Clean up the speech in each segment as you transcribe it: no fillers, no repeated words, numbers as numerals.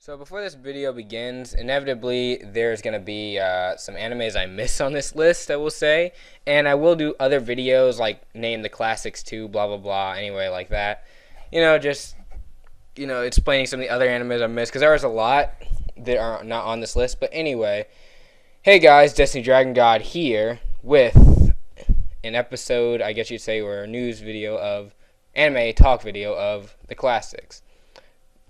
So before this video begins, inevitably there's going to be some animes I miss on this list, I will say. And I will do other videos like name the classics too, blah blah blah, anyway, like that. Just, explaining some of the other animes I missed, because there was a lot that are not on this list. But anyway, hey guys, Destiny Dragon God here with an episode, I guess you'd say, or a news video of anime talk video of the classics.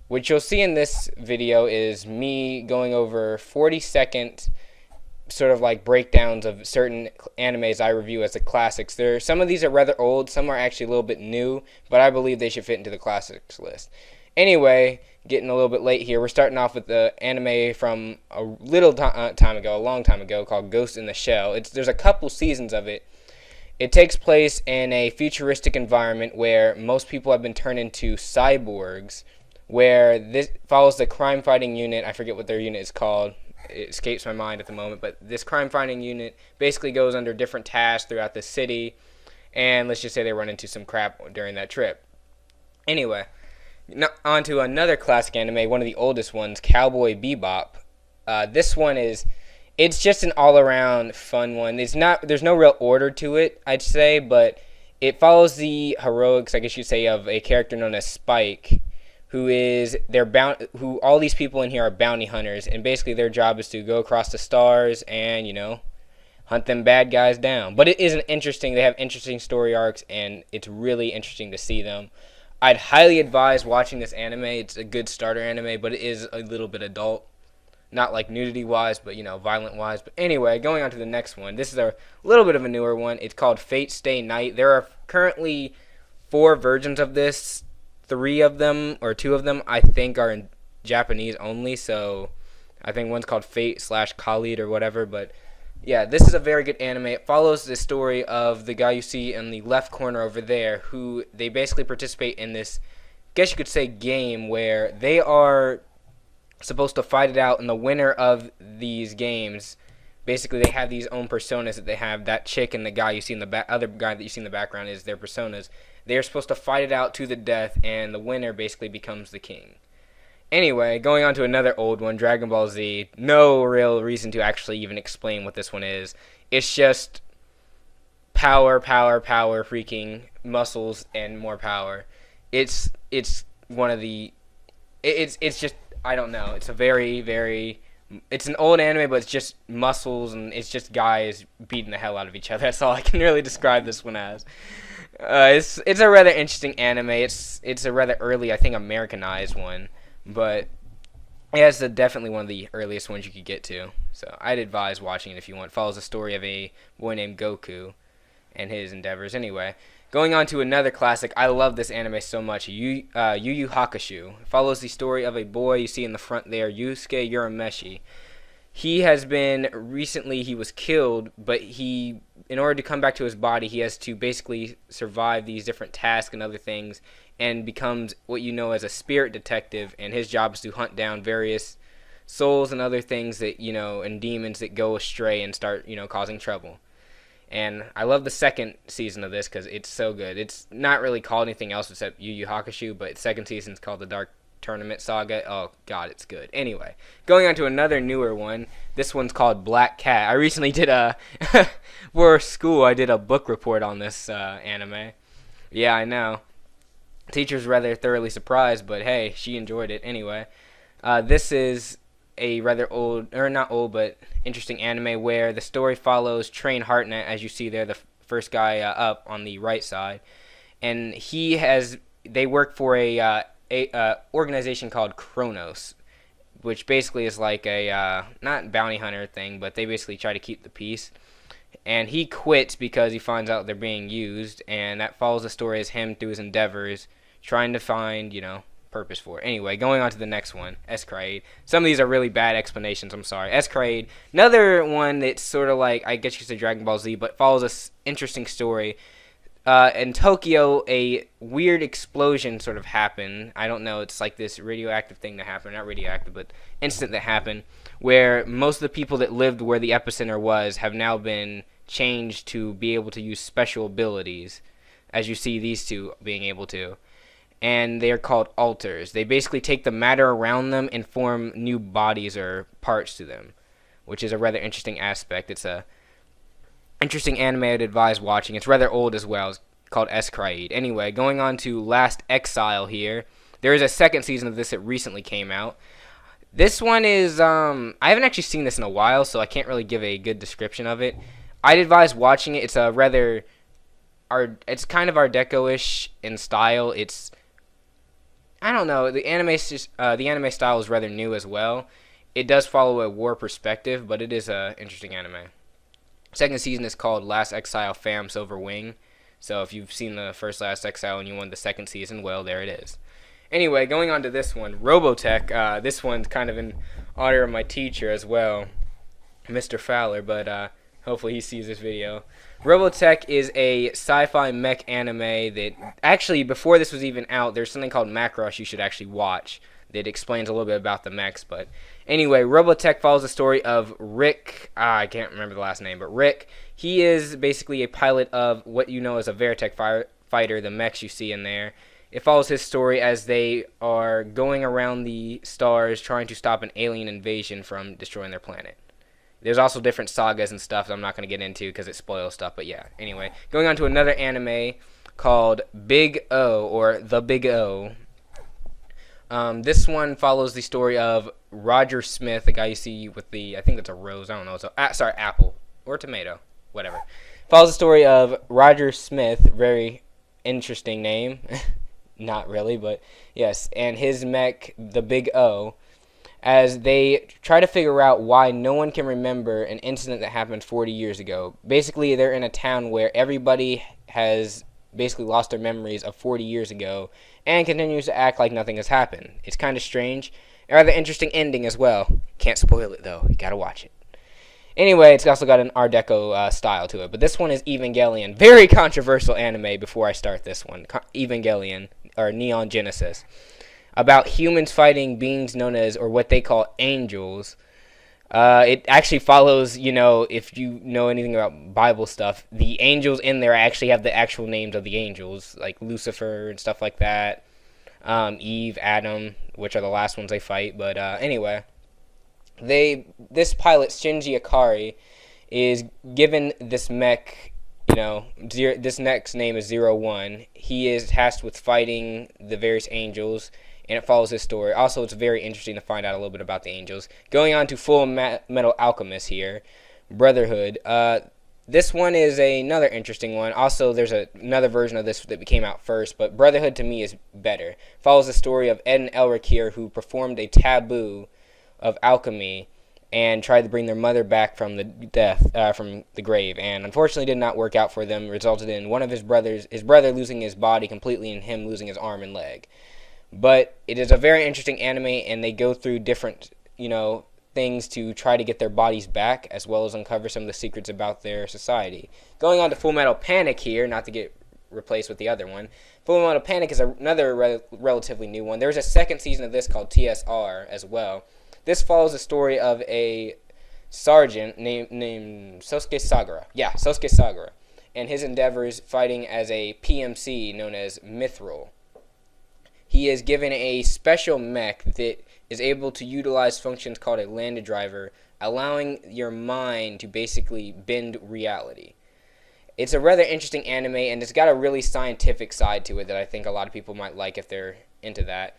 What you'll see in this video is me going over 40-second sort of like breakdowns of certain animes I review as the classics. Some of these are rather old, some are actually a little bit new, but I believe they should fit into the classics list. Anyway, getting a little bit late here, we're starting off with the anime from a long time ago, called Ghost in the Shell. There's a couple seasons of it. It takes place in a futuristic environment where most people have been turned into cyborgs, where this follows the crime-fighting unit. I forget what their unit is called. It escapes my mind at the moment. But this crime-fighting unit basically goes under different tasks throughout the city. And let's just say they run into some crap during that trip. Anyway, on to another classic anime, one of the oldest ones, Cowboy Bebop. This one it's just an all-around fun one. There's no real order to it, I'd say. But it follows the heroics, I guess you'd say, of a character known as Spike, who all these people in here are bounty hunters, and basically their job is to go across the stars and, hunt them bad guys down. But it is they have interesting story arcs, and it's really interesting to see them. I'd highly advise watching this anime. It's a good starter anime, but it is a little bit adult. Not like nudity-wise, but, violent-wise. But anyway, going on to the next one. This is a little bit of a newer one. It's called Fate Stay Night. There are currently 4 versions of this. 3 of them, or 2 of them, I think are in Japanese only, so I think one's called Fate/Khalid or whatever. But yeah, this is a very good anime. It follows the story of the guy you see in the left corner over there, who they basically participate in this, I guess you could say, game where they are supposed to fight it out, and the winner of these games, basically they have these own personas that they have. That chick and the guy you see in the other guy that you see in the background is their personas. They are supposed to fight it out to the death, and the winner basically becomes the king. Anyway, going on to another old one, Dragon Ball Z. No real reason to actually even explain what this one is. It's just power, freaking muscles, and more power. It's one of the... It's just... I don't know. It's a very... It's an old anime, but it's just muscles, and it's just guys beating the hell out of each other. That's all I can really describe this one as. It's a rather interesting anime. It's a rather early, I think, Americanized one, but yeah, it's definitely one of the earliest ones you could get to. So I'd advise watching it if you want. It follows the story of a boy named Goku and his endeavors. Anyway, going on to another classic. I love this anime so much. Yu Hakusho. It follows the story of a boy you see in the front there, Yusuke Urameshi. He was killed, but in order to come back to his body, he has to basically survive these different tasks and other things, and becomes what you know as a spirit detective, and his job is to hunt down various souls and other things that, and demons that go astray and start, causing trouble. And I love the second season of this because it's so good. It's not really called anything else except Yu Hakusho, but second season is called the Dark Tournament Saga. Oh god, it's good. Anyway, going on to another newer one. This one's called Black Cat. I recently did for school, I did a book report on this anime. Yeah, I know. Teacher's rather thoroughly surprised, but hey, she enjoyed it anyway. This is a rather old, or not old, but interesting anime where the story follows Train Hartnett, as you see there, the first guy up on the right side, and they work for a organization called Kronos, which basically is like a not bounty hunter thing, but they basically try to keep the peace. And he quits because he finds out they're being used, and that follows the story as him through his endeavors, trying to find, purpose for it. Anyway, going on to the next one, Isekai Raid. Some of these are really bad explanations, I'm sorry. Isekai Raid, another one that's sort of like, I guess you could say Dragon Ball Z, but follows an interesting story. In Tokyo, a weird explosion sort of happened. I don't know, it's like this radioactive thing that happened. Not radioactive, but incident that happened, where most of the people that lived where the epicenter was have now been changed to be able to use special abilities, as you see these two being able to. and they are called alters. They basically take the matter around them and form new bodies or parts to them, which is a rather interesting aspect. It's a interesting anime I'd advise watching. It's rather old as well. It's called Isekai Raid. Anyway, going on to Last Exile here. There is a second season of this that recently came out. This one is, I haven't actually seen this in a while, so I can't really give a good description of it. I'd advise watching it. It's a rather, it's kind of Art Deco-ish in style. It's, I don't know, the anime style is rather new as well. It does follow a war perspective, but it is an interesting anime. Second season is called Last Exile Fam Silver Wing. So if you've seen the first Last Exile and you want the second season, well, there it is. Anyway, going on to this one, Robotech. This one's kind of in honor of my teacher as well, Mr. Fowler, but hopefully he sees this video. Robotech is a sci-fi mech anime that, actually, before this was even out, there's something called Macross you should actually watch that explains a little bit about the mechs. But anyway, Robotech follows the story of Rick. I can't remember the last name, but Rick. He is basically a pilot of what you know as a Veritech fighter, the mechs you see in there. It follows his story as they are going around the stars trying to stop an alien invasion from destroying their planet. There's also different sagas and stuff that I'm not going to get into because it spoils stuff, but yeah. Anyway, going on to another anime called Big O, or The Big O. This one follows the story of Roger Smith, the guy you see with the, I think it's a rose, I don't know, it's a, apple, or tomato, whatever. Follows the story of Roger Smith, very interesting name. Not really, but yes, and his mech, the Big O, as they try to figure out why no one can remember an incident that happened 40 years ago. Basically, they're in a town where everybody has basically lost their memories of 40 years ago and continues to act like nothing has happened. It's kind of strange. A rather interesting ending as well. Can't spoil it, though. You gotta watch it. Anyway, it's also got an Art Deco style to it. But this one is Evangelion. Very controversial anime before I start this one. Evangelion, or Neon Genesis. About humans fighting beings known as, or what they call, angels. It actually follows, you know, if you know anything about Bible stuff, the angels in there actually have the actual names of the angels, like Lucifer and stuff like that. Eve, Adam, which are the last ones they fight. But anyway, this pilot, Shinji Ikari, is given this mech, you know, this mech's name is 01. He is tasked with fighting the various angels, and it follows his story. Also, it's very interesting to find out a little bit about the angels. Going on to Full Metal Alchemist here, Brotherhood. This one is another interesting one. Also, there's another version of this that came out first, but Brotherhood to me is better. Follows the story of Ed and Elric here, who performed a taboo of alchemy and tried to bring their mother back from from the grave, and unfortunately did not work out for them. Resulted in one of his brother losing his body completely and him losing his arm and leg. But it is a very interesting anime, and they go through different, you know, things to try to get their bodies back, as well as uncover some of the secrets about their society. Going on to Full Metal Panic here, not to get replaced with the other one. Full Metal Panic is another relatively new one. There's a second season of this called TSR as well. This follows the story of a sergeant named Sosuke Sagara. Yeah, Sosuke Sagara. And his endeavors fighting as a PMC known as Mithril. He is given a special mech that is able to utilize functions called a landed driver, allowing your mind to basically bend reality. It's a rather interesting anime, and it's got a really scientific side to it that I think a lot of people might like if they're into that.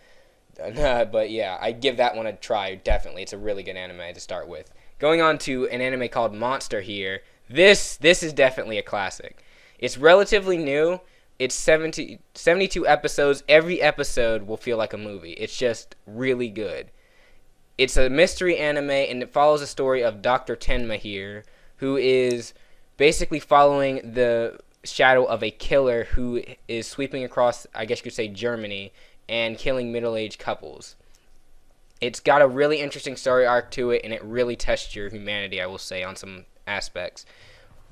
But yeah, I give that one a try, definitely. It's a really good anime to start with. Going on to an anime called Monster here. This is definitely a classic. It's relatively new. It's 72 episodes. Every episode will feel like a movie. It's just really good. It's a mystery anime, and it follows the story of Dr. Tenma here, who is basically following the shadow of a killer who is sweeping across, I guess you could say, Germany, and killing middle-aged couples. It's got a really interesting story arc to it, and it really tests your humanity, I will say, on some aspects.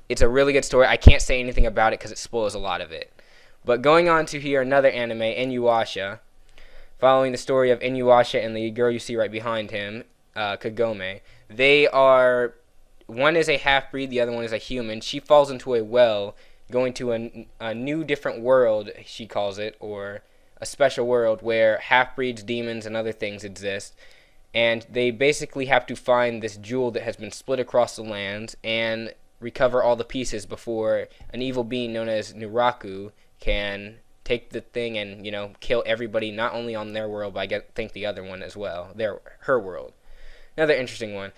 It's a really good story. I can't say anything about it because it spoils a lot of it. But going on to here, another anime, Inuyasha, following the story of Inuyasha and the girl you see right behind him, Kagome. They are, one is a half-breed, the other one is a human. She falls into a well, going to a new different world, she calls it, or a special world where half-breeds, demons, and other things exist. And they basically have to find this jewel that has been split across the lands and recover all the pieces before an evil being known as Nuraku can take the thing and, you know, kill everybody, not only on their world, but I think the other one as well, her world. Another interesting one.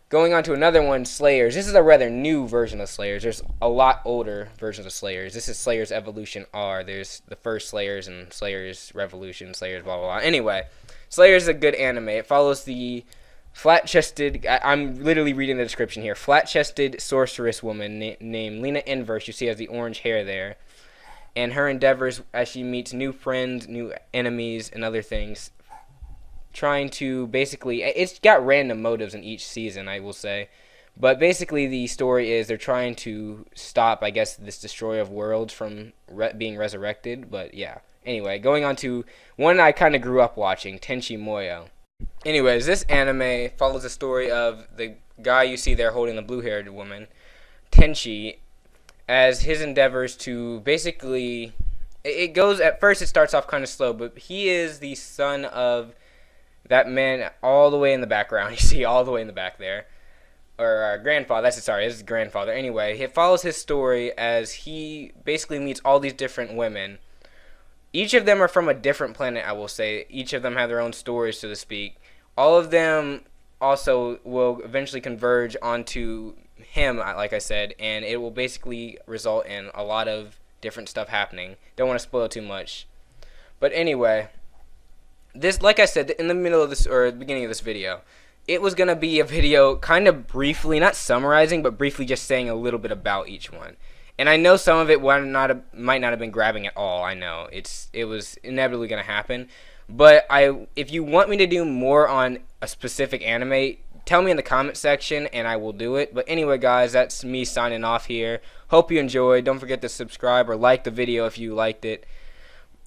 Going on to another one, Slayers. This is a rather new version of Slayers. There's a lot older versions of Slayers. This is Slayers Evolution R. There's the first Slayers and Slayers Revolution, Slayers blah blah blah. Anyway, Slayers is a good anime. It follows the flat-chested, I'm literally reading the description here, flat-chested sorceress woman named Lena Inverse. You see has the orange hair there. And her endeavors as she meets new friends, new enemies, and other things. Trying to basically, it's got random motives in each season, I will say. But basically the story is they're trying to stop, I guess, this destroyer of worlds from being resurrected. But yeah. Anyway, going on to one I kind of grew up watching, Tenchi Meguro. Anyways, this anime follows the story of the guy you see there holding the blue-haired woman, Tenchi, as his endeavors to basically, it goes, at first it starts off kind of slow, but he is the son of that man all the way in the background. You see all the way in the back there. Or grandfather, that's it, sorry, this is grandfather. Anyway, it follows his story as he basically meets all these different women. Each of them are from a different planet, I will say. Each of them have their own stories, so to speak. All of them also will eventually converge onto him, like I said, and it will basically result in a lot of different stuff happening. Don't want to spoil too much. But anyway, this, like I said, in the middle of this, or the beginning of this video, it was going to be a video kind of briefly, not summarizing, but briefly just saying a little bit about each one. And I know some of it might not have been grabbing at all. I know it was inevitably going to happen. But if you want me to do more on a specific anime, tell me in the comment section and I will do it. But anyway, guys, that's me signing off here. Hope you enjoyed. Don't forget to subscribe or like the video if you liked it,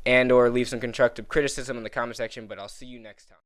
and or leave some constructive criticism in the comment section. But I'll see you next time.